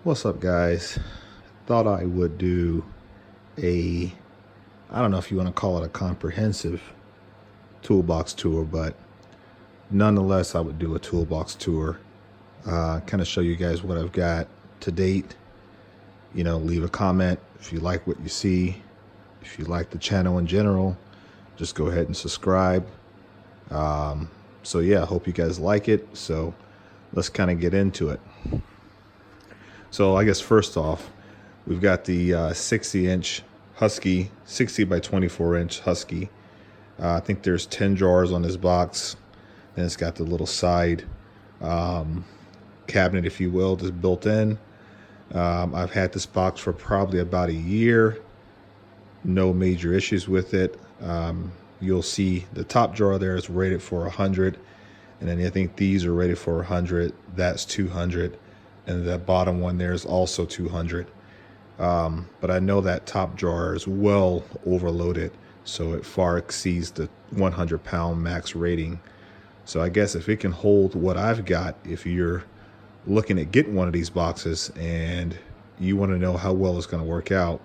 What's up, guys? Thought I would do I don't know if you want to call it a comprehensive toolbox tour, but nonetheless I would do a toolbox tour, kind of show you guys what I've got to date. Leave a comment if you like what you see. If you like the channel in general, just go ahead and subscribe. So yeah, I hope you guys like it. So let's kind of get into it. So I guess first off, we've got the 60-inch Husky, 60 by 24-inch Husky. I think there's 10 drawers on this box. Then it's got the little side cabinet, if you will, just built in. I've had this box for probably about a year. No major issues with it. You'll see the top drawer there is rated for 100. And then I think these are rated for 100. That's 200. And the bottom one there is also 200. But I know that top drawer is well overloaded, so it far exceeds the 100-pound max rating. So I guess if it can hold what I've got, if you're looking at getting one of these boxes and you want to know how well it's going to work out,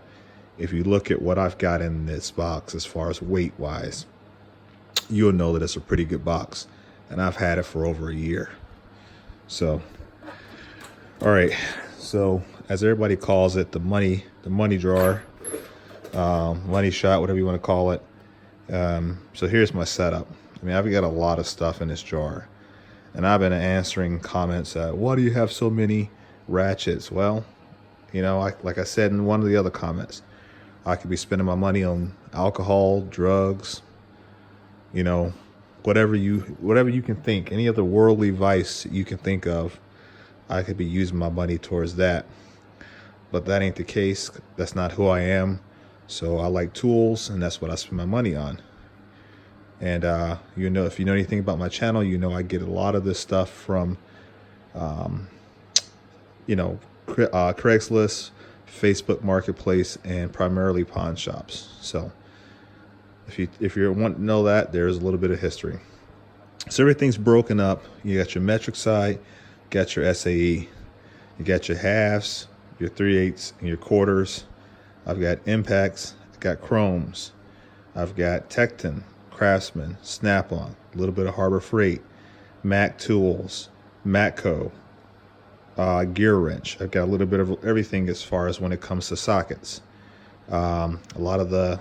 if you look at what I've got in this box as far as weight wise, you'll know that it's a pretty good box, and I've had it for over a year. So all right, so as everybody calls it, the money drawer, money shot, whatever you want to call it. So here's my setup. I mean, I've got a lot of stuff in this jar, and I've been answering comments that, why do you have so many ratchets? Well, like I said in one of the other comments, I could be spending my money on alcohol, drugs, whatever you can think, any other worldly vice you can think of. I could be using my money towards that, but that ain't the case. That's not who I am. So I like tools, and that's what I spend my money on. And if you know anything about my channel, I get a lot of this stuff from Craigslist, Facebook Marketplace, and primarily pawn shops. So if you want to know that, there's a little bit of history. So everything's broken up. You got your metric side, got your SAE, you got your halves, your 3/8, and your quarters. I've got impacts, I've got chromes, I've got Tecton, Craftsman, Snap-on, a little bit of Harbor Freight, Mac tools, Matco, Gearwrench. I've got a little bit of everything as far as when it comes to sockets. A lot of the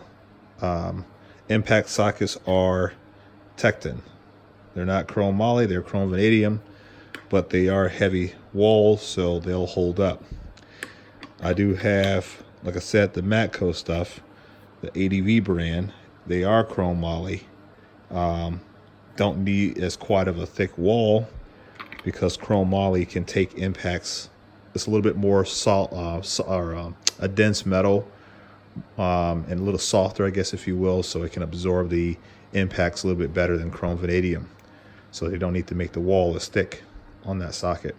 impact sockets are Tecton. They're not chrome moly, they're chrome vanadium, but they are heavy walls, so they'll hold up. I do have, like I said, the Matco stuff, the ADV brand. They are chrome moly. Don't need as quite of a thick wall because chrome moly can take impacts. It's a little bit more a dense metal, and a little softer, I guess, if you will, so it can absorb the impacts a little bit better than chrome vanadium. So they don't need to make the wall as thick on that socket.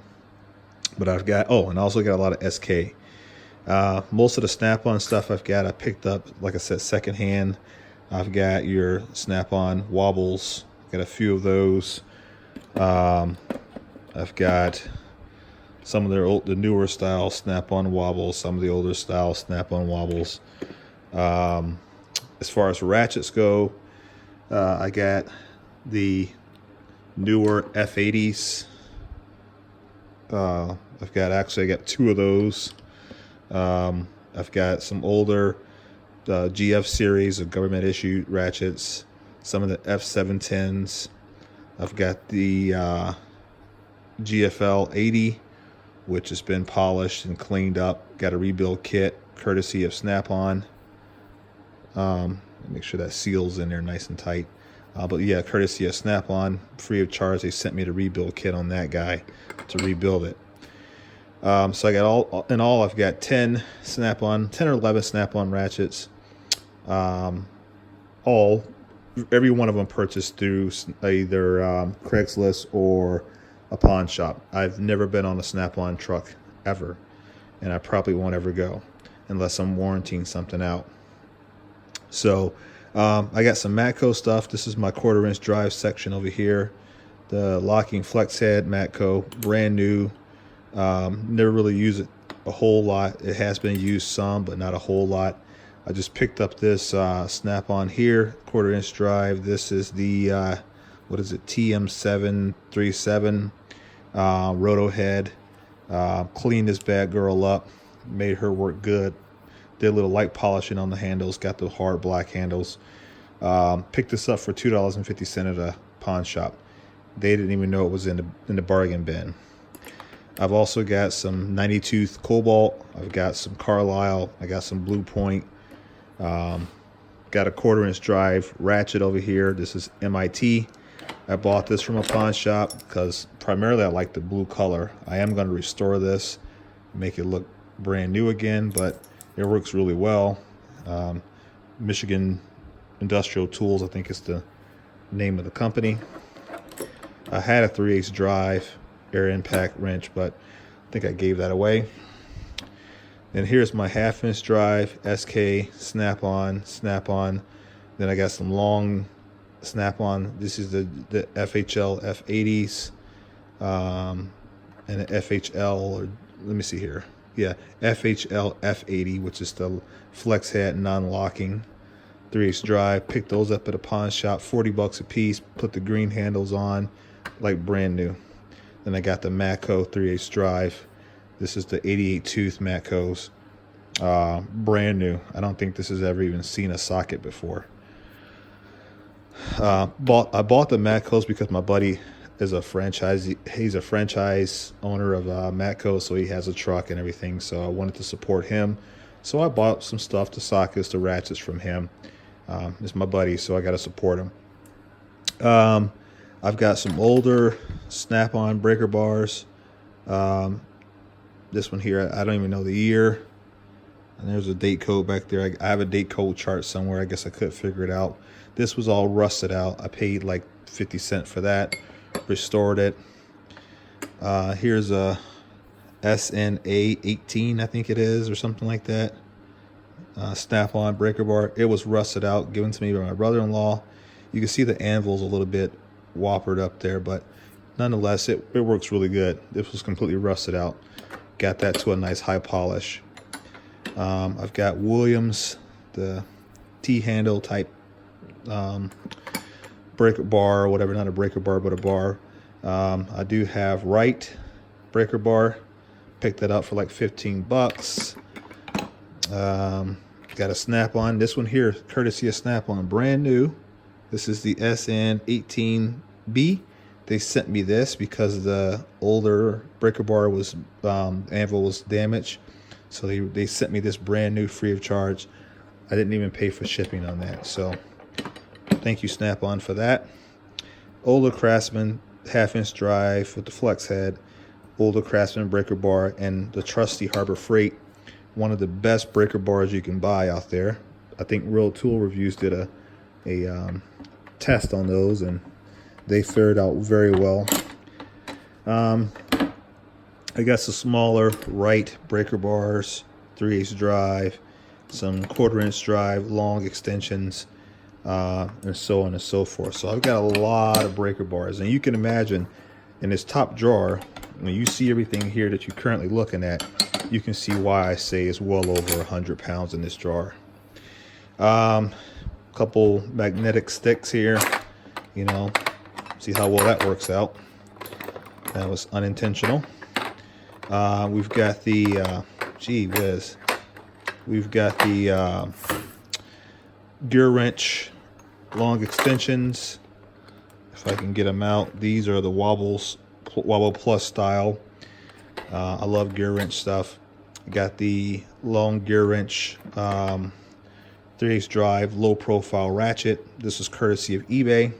But I've got, and I also got a lot of SK. Most of the Snap-on stuff I picked up, like I said, secondhand. I've got your Snap-on wobbles, got a few of those. I've got some of the newer style Snap-on wobbles, some of the older style Snap-on wobbles. As far as ratchets go, I got the newer F80s. I got two of those. I've got some older GF series of government issued ratchets, some of the F710s. I've got the GFL 80, which has been polished and cleaned up. Got a rebuild kit courtesy of Snap-on. Make sure that seal's in there nice and tight. But yeah, courtesy of Snap-on, free of charge, they sent me the rebuild kit on that guy to rebuild it. So I got I've got 10 or 11 Snap-on ratchets. Every one of them purchased through either Craigslist or a pawn shop. I've never been on a Snap-on truck ever, and I probably won't ever go unless I'm warranting something out. So I got some Matco stuff. This is my 1/4-inch drive section over here. The locking flex head Matco, brand new. Never really use it a a whole lot. It has been used some, but not a whole lot. I just picked up this snap-on here, 1/4" drive. This is the what is it, TM737 roto head. Cleaned this bad girl up, made her work good. Did a little light polishing on the handles, got the hard black handles. Picked this up for $2.50 at a pawn shop. They didn't even know it was in the bargain bin. I've also got some 90 tooth Cobalt. I've got some Carlisle. I got some Blue Point. Got a 1/4" drive Ratchet over here. This is MIT. I bought this from a pawn shop because primarily I like the blue color. I am going to restore this, make it look brand new again, but it works really well. Michigan Industrial Tools, I think is the name of the company. I had a 3/8 drive air impact wrench, but I think I gave that away. And here's my 1/2" drive SK snap-on. Then I got some long snap-on. This is the FHL F80s and an FHL, or let me see here. Yeah, FHL F80, which is the flex head non-locking 3/8 drive. Picked those up at a pawn shop, 40 bucks a piece. Put the green handles on like brand new. Then I got the Matco 3/8 drive. This is the 88 tooth Matcos, brand new. I don't think this has ever even seen a socket before. I bought the Matcos because my buddy is a franchise. He's a franchise owner of Matco, so he has a truck and everything. So I wanted to support him. So I bought some stuff, the sockets, the ratchets from him. It's my buddy, so I got to support him. I've got some older snap-on breaker bars. This one here, I don't even know the year. And there's a date code back there. I have a date code chart somewhere. I guess I could figure it out. This was all rusted out. I paid like 50 cents for that. Restored it. Here's a SNA 18, I think it is, or something like that. Snap-on breaker bar. It was rusted out, given to me by my brother-in-law. You can see the anvil's a little bit whoppered up there, but nonetheless, it works really good. This was completely rusted out. Got that to a nice high polish. I've got Williams, the T-handle type breaker bar, or whatever, not a breaker bar, but a bar. I do have Wright breaker bar. Picked that up for like 15 bucks. Got a snap-on. This one here, courtesy of Snap-on, brand new. This is the SN18B. They sent me this because the older breaker bar was anvil was damaged, so they sent me this brand new free of charge. I didn't even pay for shipping on that, so thank you Snap-on for that. Older Craftsman 1/2" drive with the flex head, older Craftsman breaker bar, and the trusty Harbor Freight, one of the best breaker bars you can buy out there. I think Real Tool Reviews did a test on those, and they fared out very well. I got some smaller Wright breaker bars, 3/8 drive, some 1/4" drive, long extensions, and so on and so forth. So I've got a lot of breaker bars, and you can imagine in this top drawer, when you see everything here that you're currently looking at, you can see why I say it's well over 100 pounds in this drawer. Couple magnetic sticks here, you know, see how well that works out. That was unintentional. We've got the gee whiz, we've got the Gearwrench long extensions. If I can get them out, these are the Wobble Plus style. I love Gearwrench stuff. Got the long Gearwrench 3/8 drive low profile ratchet. This is courtesy of eBay.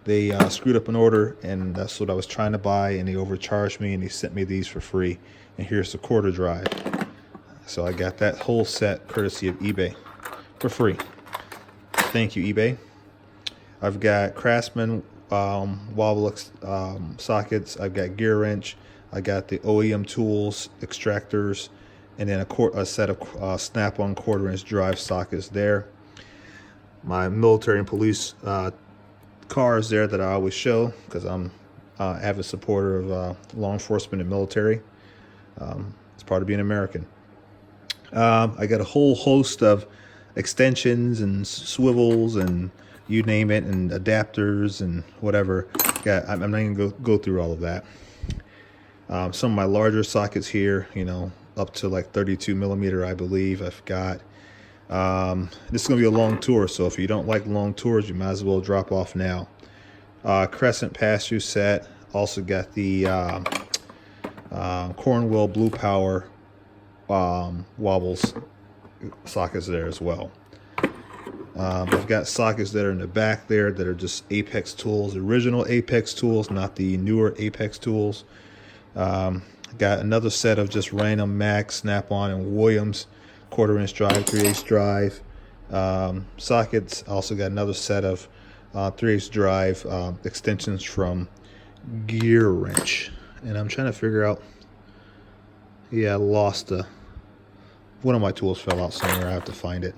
They screwed up an order, and that's what I was trying to buy, and they overcharged me, and they sent me these for free. And here's the 1/4 drive. So I got that whole set courtesy of eBay for free. Thank you, eBay. I've got Craftsman Wobble sockets. I've got Gearwrench. I got the OEM tools extractors, and then a set of Snap-on 1/4" drive sockets there. My military and police cars there that I always show, because I'm an avid supporter of law enforcement and military. It's part of being American. I got a whole host of extensions and swivels and you name it, and adapters and whatever. I'm not even gonna go through all of that. Some of my larger sockets here, you know, up to like 32 millimeter, I believe I've got. This is gonna be a long tour, so if you don't like long tours, you might as well drop off now. Crescent pass-through set. Also got the Cornwell Blue Power wobbles sockets there as well. I've got sockets that are in the back there that are just Apex tools, original Apex tools, not the newer Apex tools. Got another set of just random Mac, Snap-on, and Williams 1/4" drive, 3/8 drive sockets. Also got another set of 3/8 drive extensions from Gearwrench, and I'm trying to figure out. Yeah, I lost one of my tools fell out somewhere. I have to find it.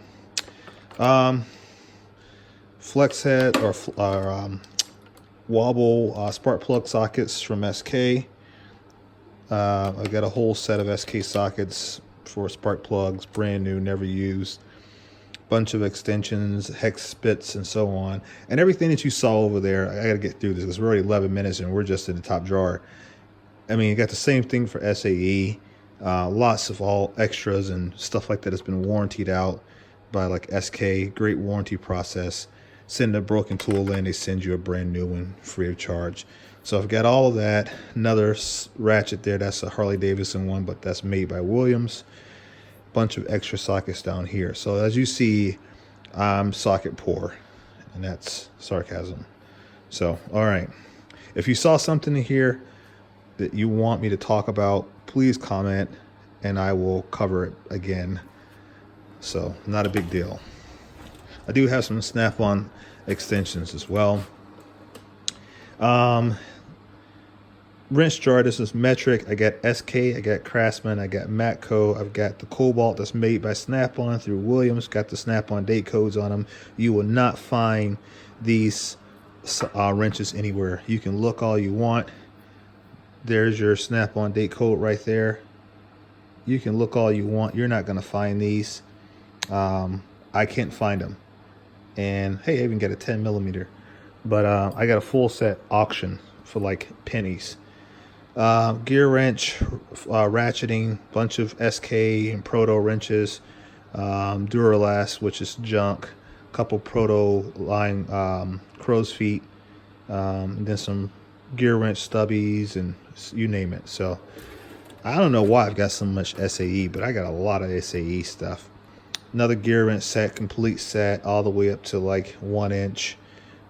Flex head or wobble spark plug sockets from SK. I've got a whole set of SK sockets for spark plugs, brand new, never used. Bunch of extensions, hex bits, and so on. And everything that you saw over there, I got to get through this because we're already 11 minutes and we're just in the top drawer. I mean, you got the same thing for SAE. Lots of all extras and stuff like that has been warrantied out by like SK. Great warranty process. Send a broken tool in, they send you a brand new one free of charge. So I've got all of that. Another ratchet there, that's a Harley Davidson one, but that's made by Williams. Bunch of extra sockets down here. So as you see, I'm socket poor, and that's sarcasm. So, all right. If you saw something in here that you want me to talk about, please comment and I will cover it again. So, not a big deal. I do have some Snap-on extensions as well. Wrench jar, this is metric. I got SK, I got Craftsman, I got Matco, I've got the Cobalt that's made by Snap-on through Williams, got the Snap-on date codes on them. You will not find these wrenches anywhere. You can look all you want. There's your Snap-on date code right there. You can look all you want. You're not going to find these. I can't find them. And hey, I even got a 10 millimeter. But I got a full set auction for like pennies. Gearwrench, ratcheting, bunch of SK and Proto wrenches, Duralast, which is junk, couple Proto line crow's feet, and then some Gearwrench stubbies and you name it. So I don't know why I've got so much SAE, but I got a lot of SAE stuff. Another Gearwrench set, complete set, all the way up to like 1 inch.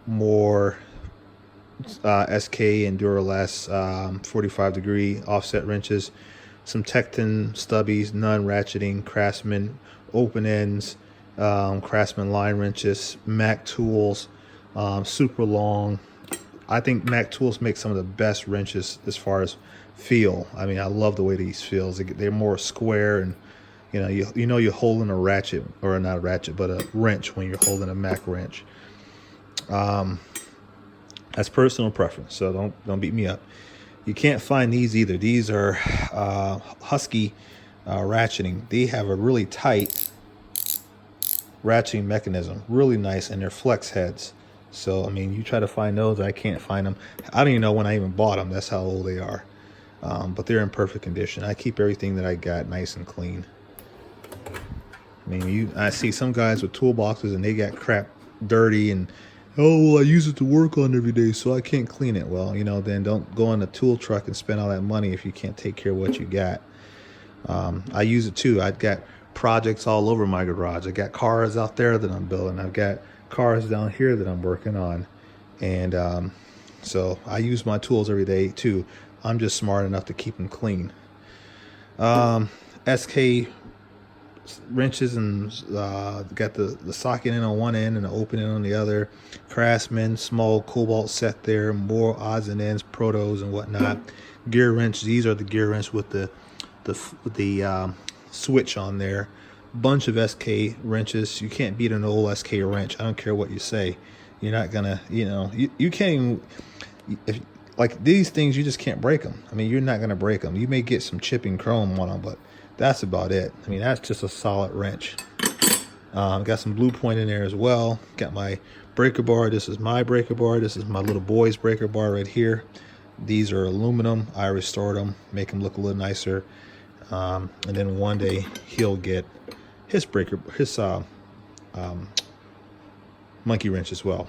More SK and Duralast 45 degree offset wrenches, some Tecton stubbies, none ratcheting, Craftsman open ends, Craftsman line wrenches, Mac tools, super long. I think Mac tools make some of the best wrenches as far as feel. I mean, I love the way these feels. They're more square, and you know you're holding a ratchet, or not a ratchet, but a wrench when you're holding a Mac wrench. That's personal preference, so don't beat me up. You can't find these either. These are Husky ratcheting. They have a really tight ratcheting mechanism, really nice, and they're flex heads. So I mean, you try to find those, I can't find them. I don't even know when I even bought them. That's how old they are. But they're in perfect condition. I keep everything that I got nice and clean. I mean, I see some guys with toolboxes and they got crap dirty and, oh, well, I use it to work on every day, so I can't clean it. Well, then don't go in a tool truck and spend all that money if you can't take care of what you got. I use it too. I've got projects all over my garage. I got cars out there that I'm building. I've got cars down here that I'm working on. And so I use my tools every day too. I'm just smart enough to keep them clean. SK wrenches, and got the socket in on one end and the open end on the other. Craftsman small Cobalt set there, more odds and ends, Protos and whatnot. Gearwrench, these are the Gearwrench with the switch on there. Bunch of SK wrenches. You can't beat an old SK wrench. I don't care what you say. You're not gonna, you can't even. like these things, you just can't break them. I mean, you're not going to break them. You may get some chipping chrome on them, but that's about it. I mean, that's just a solid wrench. Got some blue point in there as well. Got my breaker bar. This is my breaker bar. This is my little boy's breaker bar right here. These are aluminum. I restored them, make them look a little nicer. And then one day he'll get his breaker, his monkey wrench as well.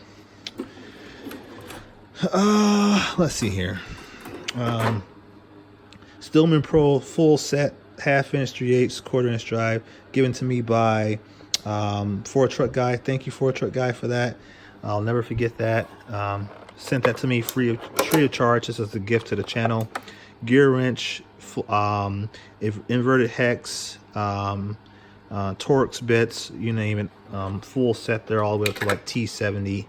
Let's see here. Stillman Pro full set, 1/2 inch 3/8, 1/4 inch drive, given to me by Ford Truck Guy. Thank you, Ford Truck Guy, for that. I'll never forget that. Sent that to me free of charge. This is a gift to the channel. Gearwrench, inverted hex, Torx bits, you name it. Full set there, all the way up to like T70.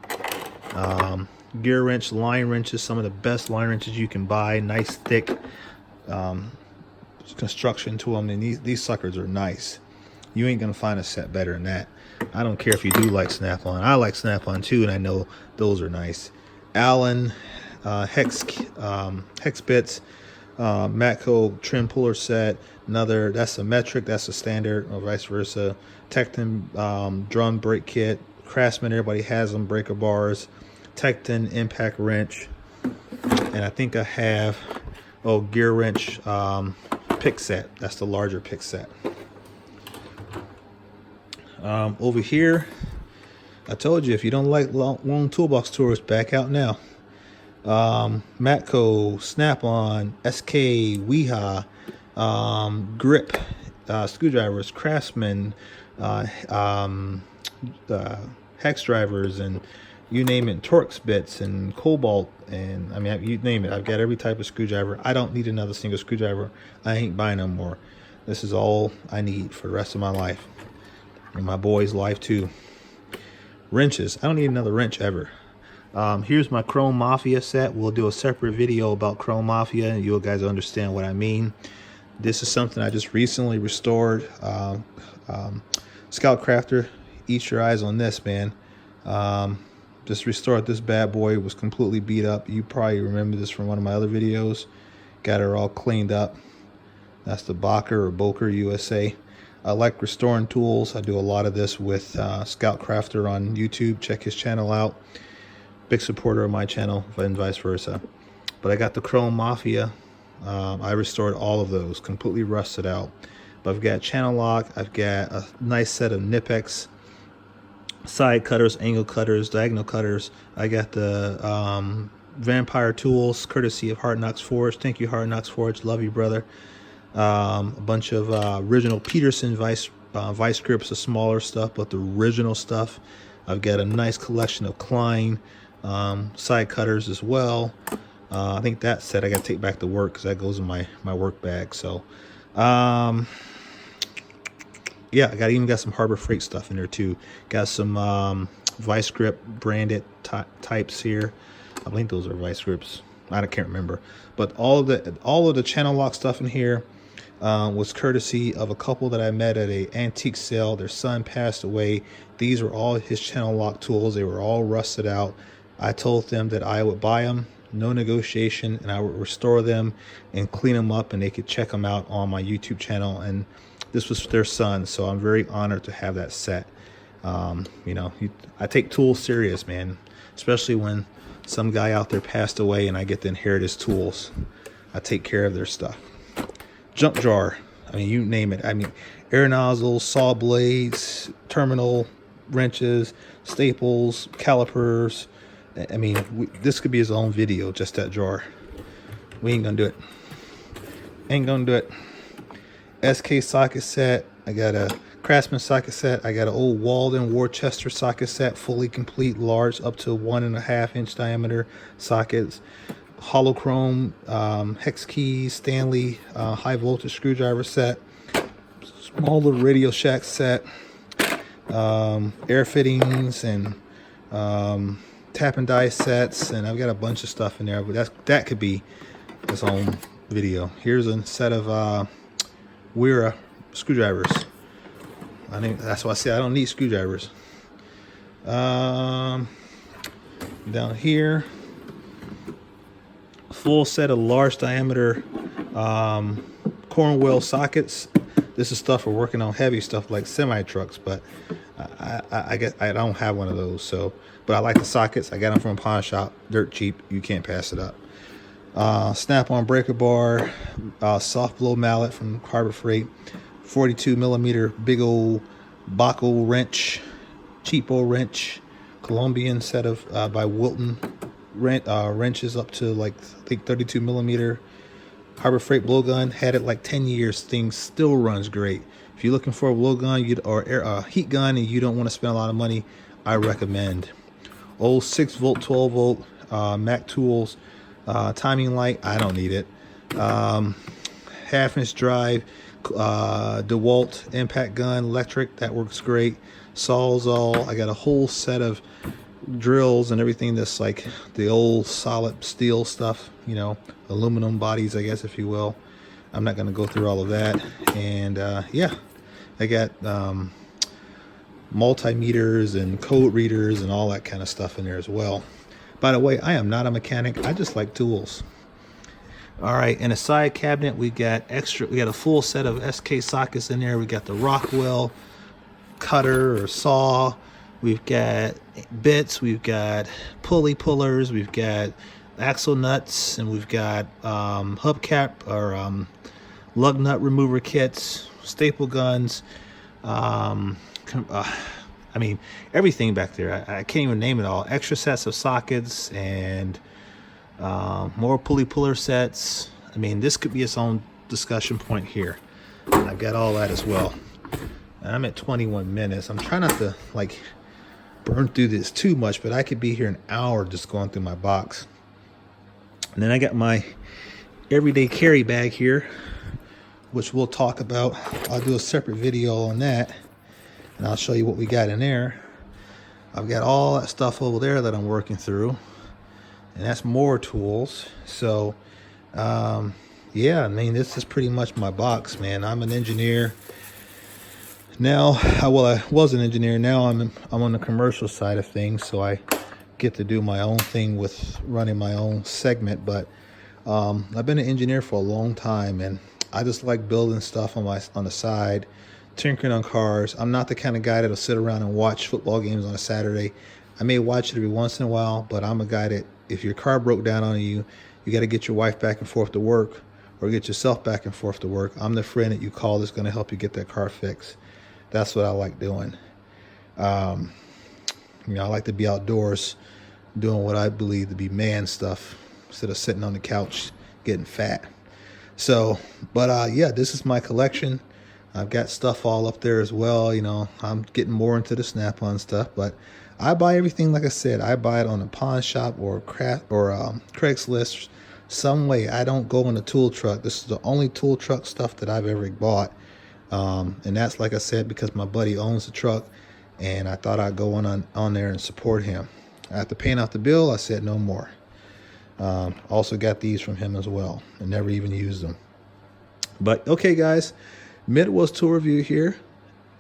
Gearwrench line wrenches, some of the best line wrenches you can buy. Nice thick construction to them, and these suckers are nice. You ain't gonna find a set better than that. I don't care if you do like Snap-on. I like Snap-on too, and I know those are nice. Allen hex bits, Matco trim puller set. Another, that's a metric, that's a standard, or vice versa. Tecton drum brake kit. Craftsman, everybody has them. Breaker bars. Tecton impact wrench, and I think I have Gearwrench pick set. That's the larger pick set. Over here, I told you, if you don't like long toolbox tours, back out now. Matco, Snap-on, SK, Weha, grip screwdrivers, Craftsman, hex drivers, and you name it, Torx bits and Cobalt, and I mean, you name it. I've got every type of screwdriver. I don't need another single screwdriver. I ain't buying no more. This is all I need for the rest of my life, and my boy's life too. Wrenches, I don't need another wrench ever. Here's my Chrome Mafia set. We'll do a separate video about Chrome Mafia, and you guys understand what I mean. This is something I just recently restored. Scout Crafter, eat your eyes on this, man. Just restored this bad boy. It was completely beat up. You probably remember this from one of my other videos. Got her all cleaned up. That's the Boker USA. I like restoring tools. I do a lot of this with Scout Crafter on YouTube. Check his channel out. Big supporter of my channel, and vice versa. But I got the Chrome Mafia. I restored all of those, completely rusted out. But I've got channel lock. I've got a nice set of Nipex side cutters, angle cutters, diagonal cutters. I got the Vampire tools, courtesy of Hard Knocks Forge. Thank you, Hard Knocks Forge. Love you, brother. A bunch of original Peterson vice grips, the smaller stuff, but the original stuff. I've got a nice collection of Klein side cutters as well. I think that set I got to take back to work because that goes in my work bag. So yeah, I even got some Harbor Freight stuff in there too. Got some vice grip branded types here. I think those are vice grips. I can't remember. But all of the channel lock stuff in here was courtesy of a couple that I met at an antique sale. Their son passed away. These were all his channel lock tools. They were all rusted out. I told them that I would buy them, no negotiation, and I would restore them and clean them up, and they could check them out on my YouTube channel. And this was their son, so I'm very honored to have that set. You know, I take tools serious, man, especially when some guy out there passed away and I get to inherit his tools. I take care of their stuff. Junk drawer, I mean, you name it. I mean, air nozzles, saw blades, terminal wrenches, staples, calipers. I mean, this could be his own video, just that drawer. We ain't gonna do it. Ain't gonna do it. SK socket set. I got a Craftsman socket set. I got an old Walden Worcester socket set, fully complete, large, up to 1.5 inch diameter sockets. Hollow chrome, hex keys, Stanley high voltage screwdriver set. Small little Radio Shack set. Air fittings and tap and die sets, and I've got a bunch of stuff in there, but that could be its own video. Here's a set of Wera screwdrivers. I think that's why I say I don't need screwdrivers. Down here, full set of large diameter Cornwell sockets. This is stuff for working on heavy stuff like semi trucks, but I guess I don't have one of those. So, but I like the sockets. I got them from a pawn shop, dirt cheap. You can't pass it up. Snap-on breaker bar, soft blow mallet from Harbor Freight, 42 millimeter big old Baco wrench, cheapo wrench, Colombian set of by Wilton wrenches up to like I think 32 millimeter. Harbor Freight blowgun, had it like 10 years. Thing still runs great. If you're looking for a blowgun or heat gun and you don't want to spend a lot of money, I recommend. Old 6 volt, 12 volt Mac tools. Timing light, I don't need it. Half-inch drive, DeWalt impact gun, electric, that works great. Sawzall, I got a whole set of drills and everything that's like the old solid steel stuff, you know, aluminum bodies, I guess, if you will. I'm not going to go through all of that. And yeah, I got multimeters and code readers and all that kind of stuff in there as well. By the way, I am not a mechanic. I just like tools. All right, in a side cabinet, we got a full set of SK sockets in there. We got the Rockwell cutter or saw. We've got bits. We've got pulley pullers. We've got axle nuts, and we've got hubcap or lug nut remover kits, staple guns. I mean, everything back there. I can't even name it all. Extra sets of sockets and more pulley puller sets. I mean, this could be its own discussion point here. And I've got all that as well. And I'm at 21 minutes. I'm trying not to like burn through this too much, but I could be here an hour just going through my box. And then I got my everyday carry bag here, which we'll talk about. I'll do a separate video on that, and I'll show you what we got in there. I've got all that stuff over there that I'm working through, and that's more tools. So yeah, I mean, this is pretty much my box, man. I'm an engineer now. Well, I was an engineer. Now I'm on the commercial side of things, so I get to do my own thing with running my own segment. But I've been an engineer for a long time, and I just like building stuff on the side, tinkering on cars. I'm not the kind of guy that'll sit around and watch football games on a Saturday. I may watch it every once in a while, but I'm a guy that if your car broke down on you, you got to get your wife back and forth to work or get yourself back and forth to work. I'm the friend that you call that's going to help you get that car fixed. That's what I like doing. You know, I like to be outdoors doing what I believe to be man stuff instead of sitting on the couch getting fat. So, but yeah, this is my collection. I've got stuff all up there as well. You know, I'm getting more into the Snap-on stuff, but I buy everything, like I said, I buy it on a pawn shop or Craigslist some way. I don't go in a tool truck. This is the only tool truck stuff that I've ever bought. And that's, like I said, because my buddy owns the truck, and I thought I'd go on there and support him. After paying off the bill, I said no more. Also got these from him as well, and never even used them. But okay, guys, Midwest tool review here.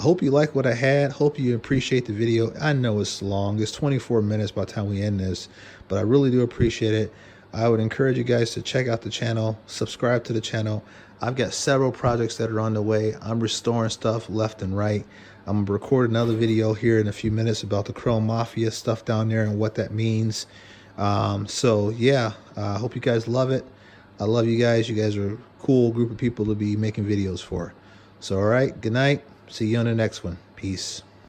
Hope you like what I had. Hope you appreciate the video. I know it's long. It's 24 minutes by the time we end this, but I really do appreciate it. I would encourage you guys to check out the channel, subscribe to the channel. I've got several projects that are on the way. I'm restoring stuff left and right. I'm going to record another video here in a few minutes about the Chrome Mafia stuff down there and what that means. So yeah, I hope you guys love it. I love you guys. You guys are a cool group of people to be making videos for. So all right, good night. See you on the next one. Peace.